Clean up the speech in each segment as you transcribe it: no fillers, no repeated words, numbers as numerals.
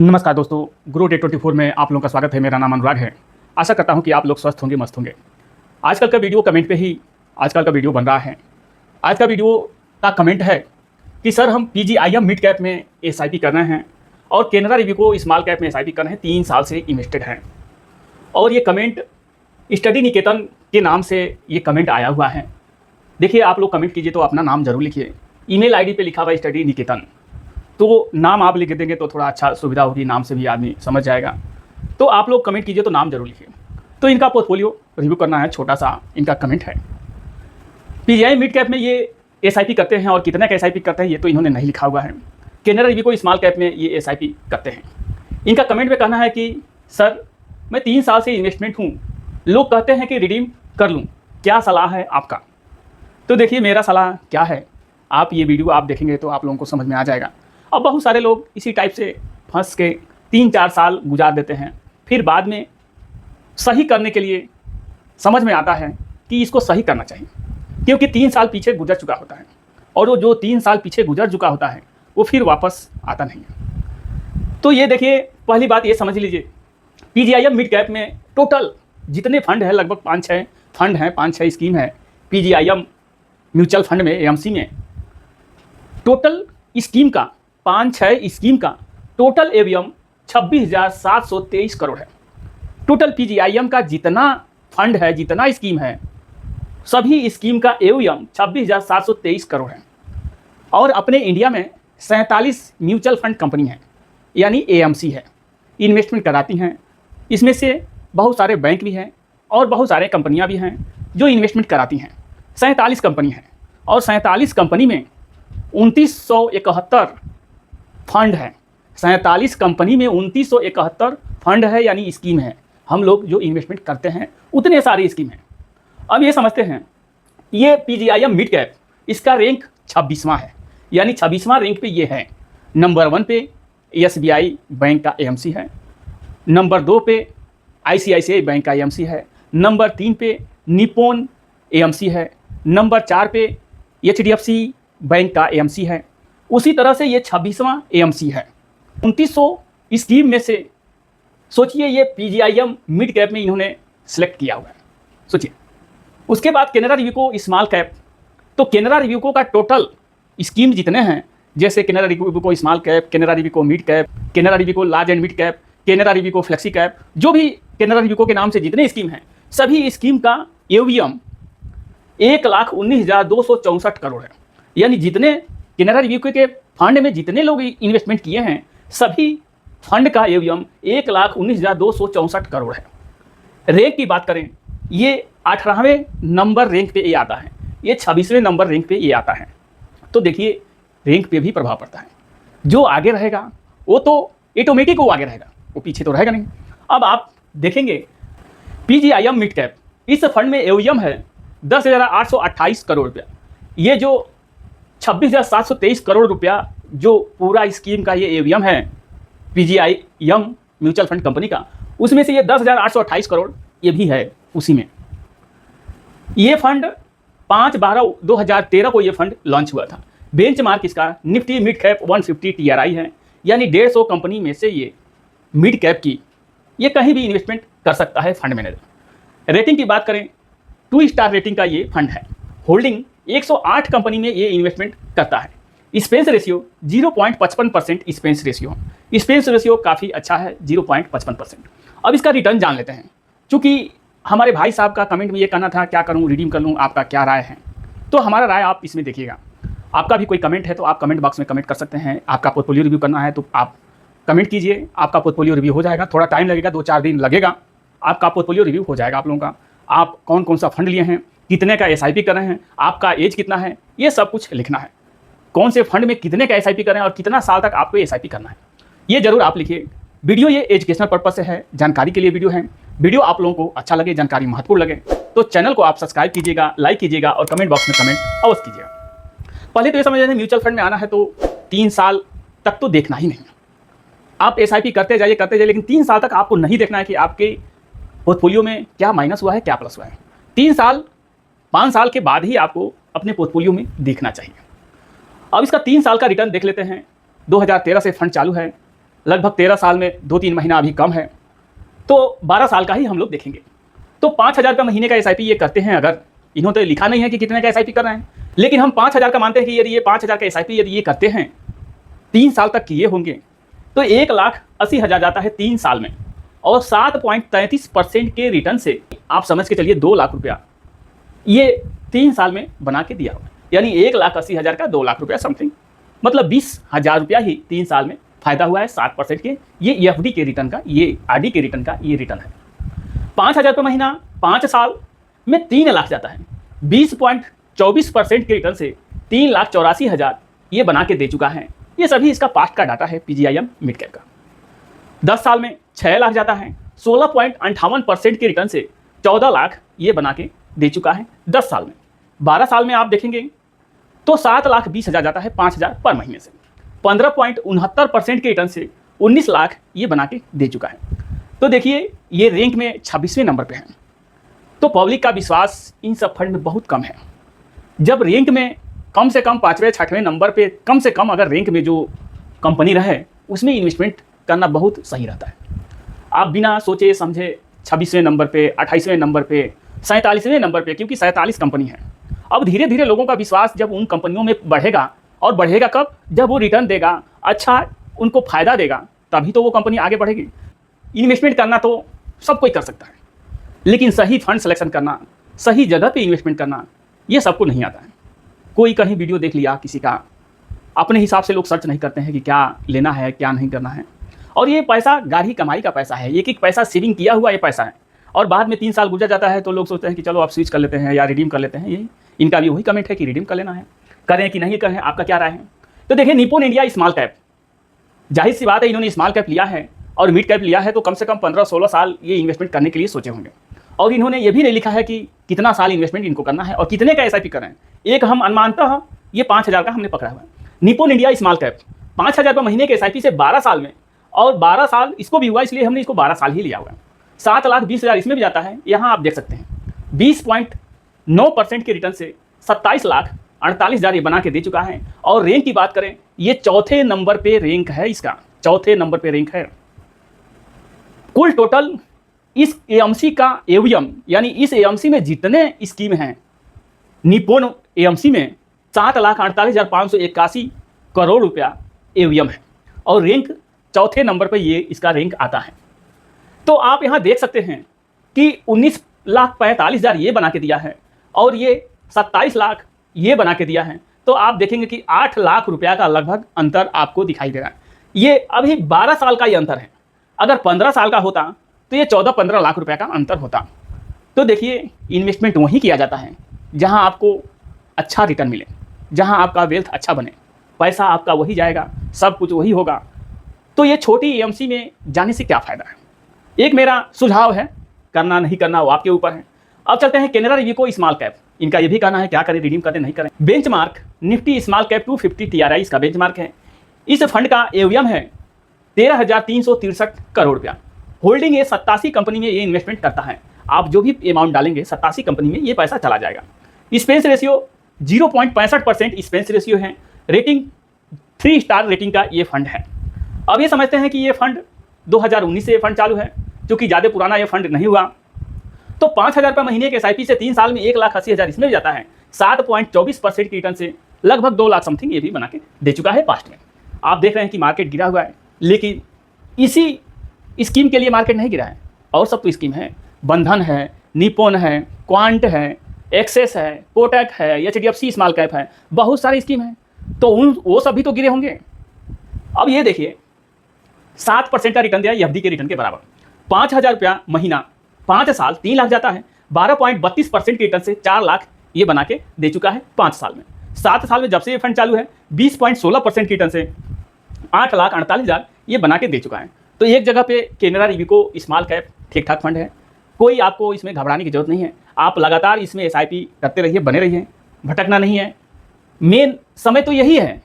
नमस्कार दोस्तों, गुरु डे 24 में आप लोगों का स्वागत है। मेरा नाम अनुराग है। आशा करता हूं कि आप लोग स्वस्थ होंगे, मस्त होंगे। आजकल का वीडियो कमेंट पे ही आजकल का वीडियो बन रहा है। आज का वीडियो का कमेंट है कि सर हम पीजीआईएम मिड कैप में एसआईपी कर रहे हैं और कैनरा रिव्यू स्मॉल कैप में एसआईपी कर रहे हैं, 3 साल से इन्वेस्टेड हैं। और ये कमेंट स्टडी निकेतन के नाम से ये कमेंट आया हुआ है। देखिए, आप लोग कमेंट कीजिए तो अपना नाम जरूर लिखिए। ईमेल आईडी पे लिखा हुआ स्टडी निकेतन, तो नाम आप लिख देंगे तो थोड़ा अच्छा सुविधा होगी, नाम से भी आदमी समझ जाएगा। तो आप लोग कमेंट कीजिए तो नाम जरूर लिखिए। तो इनका पोर्टफोलियो रिव्यू करना है, छोटा सा इनका कमेंट है। पीजीआई मिड कैप में ये एसआईपी करते हैं और कितने का एसआईपी करते हैं ये तो इन्होंने नहीं लिखा हुआ है। कैनरा रिव्यू को स्मॉल कैप में ये एसआईपी करते हैं। इनका कमेंट में कहना है कि सर मैं 3 साल से इन्वेस्टमेंट हूँ, लोग कहते हैं कि रिडीम कर लूँ, क्या सलाह है आपका। तो देखिए, मेरा सलाह क्या है, आप ये वीडियो आप देखेंगे तो आप लोगों को समझ में आ जाएगा। अब बहुत सारे लोग इसी टाइप से फंस के 3-4 साल गुजार देते हैं, फिर बाद में सही करने के लिए समझ में आता है कि इसको सही करना चाहिए, क्योंकि 3 साल पीछे गुजर चुका होता है और वो जो 3 साल पीछे गुजर चुका होता है वो फिर वापस आता नहीं है। तो ये देखिए, पहली बात ये समझ लीजिए, पीजीआईएम मिड कैप में टोटल जितने फंड है, लगभग 5-6 फंड हैं, 5-6 स्कीम है पीजीआईएम म्यूचुअल फंड में, एएमसी में। टोटल स्कीम का 5-6 स्कीम का टोटल एवीएम 26,723 करोड़ है। टोटल पीजीआईएम का जितना फंड है, जितना स्कीम है, सभी स्कीम का एवीएम 26,723 करोड़ है। और अपने इंडिया में 47 म्यूचुअल फंड कंपनी है, यानी एएमसी है, इन्वेस्टमेंट कराती हैं। इसमें से बहुत सारे बैंक भी हैं और बहुत सारे कंपनियां भी हैं जो इन्वेस्टमेंट कराती हैं। 47 कंपनी हैं और 47 कंपनी में 2971 फंड है। 47 कंपनी में 2971 फंड है, यानी स्कीम है। हम लोग जो इन्वेस्टमेंट करते हैं उतने सारी स्कीम हैं। अब ये समझते हैं, ये पीजीआईएम मिड कैप, इसका रैंक 26वां है, यानी 26वां रैंक पे ये है। नंबर 1 पे एसबीआई बैंक का एएमसी है, नंबर 2 पे आईसीआईसीआई बैंक का एएमसी है, नंबर 3 पे निप्पॉन एएमसी है, नंबर 4 पे एचडीएफसी बैंक का एएमसी है। उसी तरह से ये 26वां एएमसी है। 2900 स्कीम में से सोचिए ये पीजीआईएम मिड कैप में इन्होंने सेलेक्ट किया हुआ है, सोचिए। उसके बाद कैनरा रिव्यू को स्मॉल कैप, तो कैनरा रिव्यू को का टोटल स्कीम जितने हैं, जैसे कैनरा रिव्यू को स्मॉल कैप, कैनरा रिव्यू को मिड कैप, कैनरा रिव्यू को large and mid cap, Canara review को फ्लेक्सी कैप, जो भी कैनरा रिव्यू के नाम से जितने स्कीम हैं, सभी स्कीम का एवीएम 1,19,264 करोड़ है। यानी जितने कैनरा रिव्यू के फंड में जितने लोग इन्वेस्टमेंट किए हैं, सभी फंड का एवीएम 1,19,264 करोड़ है। रैंक की बात करें, ये 18वें नंबर रैंक पे ये आता है, ये 26वें नंबर रैंक पे ये आता है। तो देखिए, रैंक पे भी प्रभाव पड़ता है। जो आगे रहेगा वो तो ऑटोमेटिक वो आगे रहेगा, वो पीछे तो रहेगा नहीं। अब आप देखेंगे पीजीआईएम मिड कैप, इस फंड में एवीएम है 10,828 करोड़ रुपया। ये जो 26,723 करोड़ रुपया जो पूरा स्कीम का ये एवीएम है पीजीआईएम म्यूचुअल फंड कंपनी का, उसमें से ये 10,828 करोड़ ये भी है उसी में। ये फंड 5/12/2013 को ये फंड लॉन्च हुआ था। बेंचमार्क इसका निफ्टी मिड कैप 150 टीआरआई है, यानी 150 कंपनी में से ये मिड कैप की ये कहीं भी इन्वेस्टमेंट कर सकता है फंड मैनेजर। रेटिंग की बात करें, 2 स्टार रेटिंग का ये फंड है। होल्डिंग 108 कंपनी में ये इन्वेस्टमेंट करता है। एक्सपेंस रेशियो 0.55% एक्सपेंस रेशियो काफ़ी अच्छा है, 0.55%। अब इसका रिटर्न जान लेते हैं। चूँकि हमारे भाई साहब का कमेंट में ये कहना था क्या करूं, रिडीम कर लूं, आपका क्या राय है। तो हमारा राय आप इसमें देखिएगा। आपका भी कोई कमेंट है तो आप कमेंट बॉक्स में कमेंट कर सकते हैं। आपका पोर्टफोलियो रिव्यू करना है तो आप कमेंट कीजिए, आपका पोर्टफोलियो रिव्यू हो जाएगा। थोड़ा टाइम लगेगा, 2-4 दिन लगेगा, आपका पोर्टफोलियो रिव्यू हो जाएगा आप लोगों का। आप कौन कौन सा फंड लिए हैं, कितने का एसआईपी कर रहे हैं, आपका एज कितना है, ये सब कुछ लिखना है। कौन से फंड में कितने का एसआईपी करें और कितना साल तक आपको एसआईपी करना है, ये जरूर आप लिखिए। वीडियो ये एजुकेशनल पर्पज से है, जानकारी के लिए वीडियो है। वीडियो आप लोगों को अच्छा लगे, जानकारी महत्वपूर्ण लगे तो चैनल को आप सब्सक्राइब कीजिएगा, लाइक कीजिएगा और कमेंट बॉक्स में कमेंट अवश्य कीजिएगा। पहले तो ये समझ लें, म्यूचुअल फंड में आना है तो 3 साल तक तो देखना ही नहीं है। आप एसआईपी करते जाइए, लेकिन 3 साल तक आपको नहीं देखना है कि आपके पोर्टफोलियो में क्या माइनस हुआ है, क्या प्लस हुआ है। 3 साल 5 साल के बाद ही आपको अपने पोर्टफोलियो में देखना चाहिए। अब इसका 3 साल का रिटर्न देख लेते हैं। 2013 से फंड चालू है, लगभग 13 साल में 2-3 महीना अभी कम है, तो 12 साल का ही हम लोग देखेंगे। तो 5,000 रुपये महीने का एसआईपी ये करते हैं। अगर इन्होंने तो लिखा नहीं है कि कितने का एसआईपी कर रहे हैं, लेकिन हम 5,000 का मानते हैं कि यदि ये 5,000 का एसआईपी यदि ये करते हैं 3 साल तक किए होंगे तो 1,80,000 जाता है 3 साल में, और 7.33% के रिटर्न से आप समझ के चलिए 2 लाख रुपया ये 3 साल में बना के दिया होगा। यानी 1,80,000 का 2 लाख रुपया समथिंग, मतलब 20,000 रुपया ही 3 साल में फायदा हुआ है 7% के। ये एफडी के रिटर्न का, ये आरडी के रिटर्न का ये रिटर्न है। 5,000 रुपये महीना 5 साल में 3 लाख जाता है, 20.24% के रिटर्न से 3,84,000 ये बना के दे चुका है। ये सभी इसका पास्ट का डाटा है पीजीआईएम मिड कैप का। 10 साल में 6 लाख जाता है, 16.58% के रिटर्न से 14 लाख ये बना के दे चुका है 10 साल में। 12 साल में आप देखेंगे तो 7,20,000 जाता है 5,000 पर महीने से, 15.69% के रिटर्न से 19 लाख ये बना के दे चुका है। तो देखिए ये रैंक में 26वें नंबर पे है। तो पब्लिक का विश्वास इन सब फंड में बहुत कम है। जब रैंक में कम से कम 5वें 6वें नंबर पे कम से कम अगर रैंक में जो कंपनी रहे उसमें इन्वेस्टमेंट करना बहुत सही रहता है। आप बिना सोचे समझे 26वें नंबर पे, 28वें नंबर पे, 47वें नंबर पे, क्योंकि 47 कंपनी है। अब धीरे धीरे लोगों का विश्वास जब उन कंपनियों में बढ़ेगा, और बढ़ेगा कब? जब वो रिटर्न देगा, अच्छा उनको फ़ायदा देगा, तभी तो वो कंपनी आगे बढ़ेगी। इन्वेस्टमेंट करना तो सब कोई कर सकता है, लेकिन सही फंड सिलेक्शन करना, सही जगह पे इन्वेस्टमेंट करना, ये सबको नहीं आता है। कोई कहीं वीडियो देख लिया किसी का, अपने हिसाब से लोग सर्च नहीं करते हैं कि क्या लेना है क्या नहीं करना है। और ये पैसा गाढ़ी कमाई का पैसा है, एक एक पैसा सेविंग किया हुआ ये पैसा है। और बाद में 3 साल गुजर जाता है तो लोग सोचते हैं कि चलो आप स्विच कर लेते हैं या रिडीम कर लेते हैं। यही इनका भी वही कमेंट है कि रिडीम कर लेना है, करें कि नहीं करें, आपका क्या राय है? तो देखिए निप्पॉन इंडिया स्मॉल कैप, जाहिर सी बात है इन्होंने स्मॉल कैप लिया है और मिड कैप लिया है, तो कम से कम 15-16 साल ये इन्वेस्टमेंट करने के लिए सोचे होंगे। और इन्होंने ये भी नहीं लिखा है कि कितना साल इन्वेस्टमेंट इनको करना है और कितने का एसआईपी कर रहे हैं। एक हम अनुमानतः ये 5,000 का हमने पकड़ा हुआ है। निप्पॉन इंडिया स्मॉल कैप 5,000 रुपये महीने के एसआईपी से 12 साल में, और 12 साल इसको भी हुआ इसलिए हमने इसको 12 साल ही लिया हुआ है। 7,20,000 इसमें भी जाता है। यहाँ आप देख सकते हैं 20.9% के रिटर्न से 27,48,000 ये बना के दे चुका है। और रैंक की बात करें, ये चौथे नंबर पे रैंक है, इसका चौथे नंबर पे रैंक है। कुल टोटल इस एएमसी का एवीएम, यानी इस एएमसी में जितने स्कीम हैं निप्पॉन एएमसी में 7,48,581 करोड़ रुपया एवीएम है, और रैंक चौथे नंबर पर ये इसका रैंक आता है। तो आप यहाँ देख सकते हैं कि 19,45,000 ये बना के दिया है और ये 27 लाख ये बना के दिया है। तो आप देखेंगे कि 8 लाख रुपया का लगभग अंतर आपको दिखाई दे रहा है। ये अभी 12 साल का ये अंतर है। अगर 15 साल का होता तो ये 14-15 लाख रुपया का अंतर होता। तो देखिए इन्वेस्टमेंट वहीं किया जाता है जहां आपको अच्छा रिटर्न मिले, जहां आपका वेल्थ अच्छा बने, पैसा आपका वही जाएगा, सब कुछ वही होगा। तो ये छोटी एएमसी में जाने से क्या फ़ायदा है? एक मेरा सुझाव है, करना नहीं करना वो आपके ऊपर है। अब चलते हैं कैनरा रिविको स्मॉल कैप, इनका ये भी कहना है क्या करें, रिडीम करें नहीं करें। Benchmark Nifty small cap 250 TRI इसका बेंचमार्क है। इस फंड का एवीएम है 13,363 करोड़ रुपया। होल्डिंग ये 87 कंपनी में ये इन्वेस्टमेंट करता है। आप जो भी अमाउंट डालेंगे 87 कंपनी में ये पैसा चला जाएगा। एक्सपेंस रेशियो 0.65% एक्सपेंस रेशियो है। रेटिंग 3 स्टार रेटिंग का ये फंड है। अब ये समझते हैं कि ये फंड 2019 से ये फंड चालू है, क्योंकि ज़्यादा पुराना ये फंड नहीं हुआ। तो 5,000 रुपये महीने के एसआईपी से 3 साल में 1,80,000 इसमें भी जाता है। 7.24% की रिटर्न से लगभग 2 लाख समथिंग ये भी बना के दे चुका है पास्ट में। आप देख रहे हैं कि मार्केट गिरा हुआ है, लेकिन इसी स्कीम के लिए मार्केट नहीं गिरा है। और सब तो स्कीम है, बंधन है, निप्पॉन है, क्वांट है, एक्सेस है, कोटक है, एचडीएफसी स्मॉल कैप है, बहुत सारी स्कीम है। तो वो सब भी तो गिरे होंगे। अब ये देखिए 7% का रिटर्न दिया एफडी के रिटर्न के बराबर। 5,000 रुपया महीना 5 साल 3 लाख जाता है। 12.32% के रिटर्न से 4 लाख ये बना के दे चुका है 5 साल में। 7 साल में जब से ये फंड चालू है 20.16% के रिटर्न से 8,48,000 ये बना के दे चुका है। तो एक जगह पे कैनरा रिविको स्मॉल कैप ठीक ठाक फंड है, कोई आपको इसमें घबराने की जरूरत नहीं है। आप लगातार इसमें एसआईपी करते रहिए, बने रहिए, भटकना नहीं है। मेन समय तो यही है,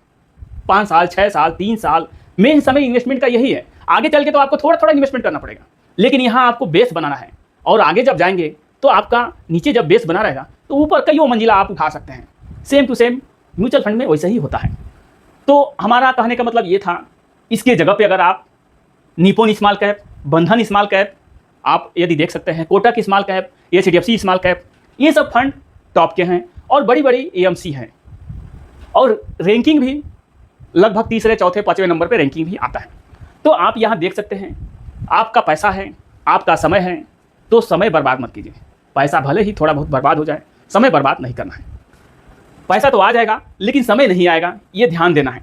5 साल 6 साल 3 साल मेन समय इन्वेस्टमेंट का यही है। आगे चल के तो आपको थोड़ा थोड़ा इन्वेस्टमेंट करना पड़ेगा, लेकिन यहाँ आपको बेस बनाना है। और आगे जब जाएंगे तो आपका नीचे जब बेस बना रहेगा तो ऊपर कई मंजिला आप उठा सकते हैं। Same to same mutual fund में वैसे ही होता है। तो हमारा कहने का मतलब ये था, इसके जगह पे अगर आप निप्पॉन स्मॉल कैप, बंधन स्मॉल कैप, आप यदि देख सकते हैं Kotak small cap, HDFC small cap, ये सब फंड टॉप के हैं और बड़ी बड़ी एएमसी हैं। और रैंकिंग भी लगभग तीसरे चौथे पाँचवें नंबर पे रैंकिंग भी आता है। तो आप यहाँ देख सकते हैं, आपका पैसा है, आपका समय है, तो समय बर्बाद मत कीजिए। पैसा भले ही थोड़ा बहुत बर्बाद हो जाए, समय बर्बाद नहीं करना है। पैसा तो आ जाएगा लेकिन समय नहीं आएगा, ये ध्यान देना है।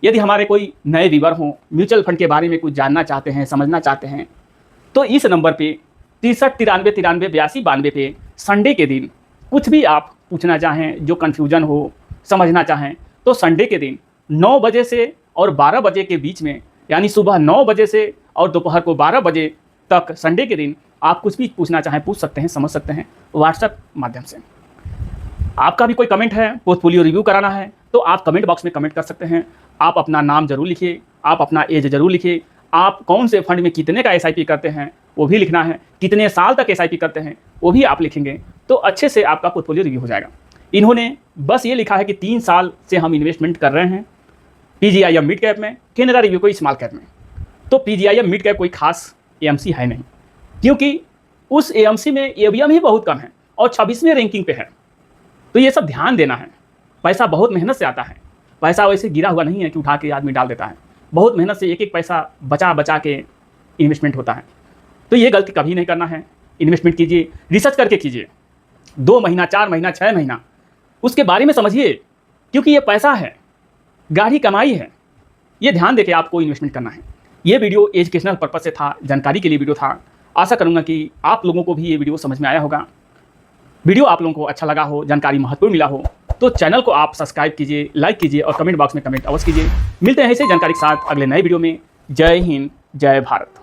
यदि हमारे कोई नए व्यूअर हों, म्यूचुअल फंड के बारे में कुछ जानना चाहते हैं, समझना चाहते हैं, तो इस नंबर पे 63 93 93 82 92 पे संडे के दिन कुछ भी आप पूछना चाहें, जो कन्फ्यूजन हो, समझना चाहें, तो संडे के दिन 9 बजे से और 12 बजे के बीच में, यानी सुबह 9 बजे से और दोपहर को 12 बजे तक संडे के दिन आप कुछ भी पूछना चाहें, पूछ सकते हैं, समझ सकते हैं व्हाट्सएप माध्यम से। आपका भी कोई कमेंट है, पोर्टफोलियो रिव्यू कराना है, तो आप कमेंट बॉक्स में कमेंट कर सकते हैं। आप अपना नाम जरूर लिखिए, आप अपना एज जरूर लिखिए, आप कौन से फंड में कितने का एसआईपी करते हैं वो भी लिखना है, कितने साल तक एसआईपी करते हैं वो भी आप लिखेंगे, तो अच्छे से आपका पोर्टफोलियो रिव्यू हो जाएगा। इन्होंने बस ये लिखा है कि 3 साल से हम इन्वेस्टमेंट कर रहे हैं पीजीआईएम मिड कैप में, कैनरा रिव्यू को स्मॉल कैप में। तो पीजीआईएम मिड कैप कोई खास एएमसी है नहीं, क्योंकि उस एएमसी में एवीएम ही बहुत कम है और 26वें रैंकिंग पे है। तो ये सब ध्यान देना है। पैसा बहुत मेहनत से आता है, पैसा वैसे गिरा हुआ नहीं है कि उठा के आदमी डाल देता है। बहुत मेहनत से एक एक पैसा बचा बचा के इन्वेस्टमेंट होता है। तो ये गलती कभी नहीं करना है। इन्वेस्टमेंट कीजिए, रिसर्च करके कीजिए, 2 महीना, 4 महीना, 6 महीना उसके बारे में समझिए, क्योंकि ये पैसा है, गाढ़ी कमाई है, ये ध्यान देके आपको इन्वेस्टमेंट करना है। ये वीडियो एजुकेशनल पर्पज से था, जानकारी के लिए वीडियो था। आशा करूँगा कि आप लोगों को भी ये वीडियो समझ में आया होगा। वीडियो आप लोगों को अच्छा लगा हो, जानकारी महत्वपूर्ण मिला हो, तो चैनल को आप सब्सक्राइब कीजिए, लाइक कीजिए और कमेंट बॉक्स में कमेंट अवश्य कीजिए। मिलते हैं ऐसे जानकारी के साथ अगले नए वीडियो में। जय हिंद, जय भारत।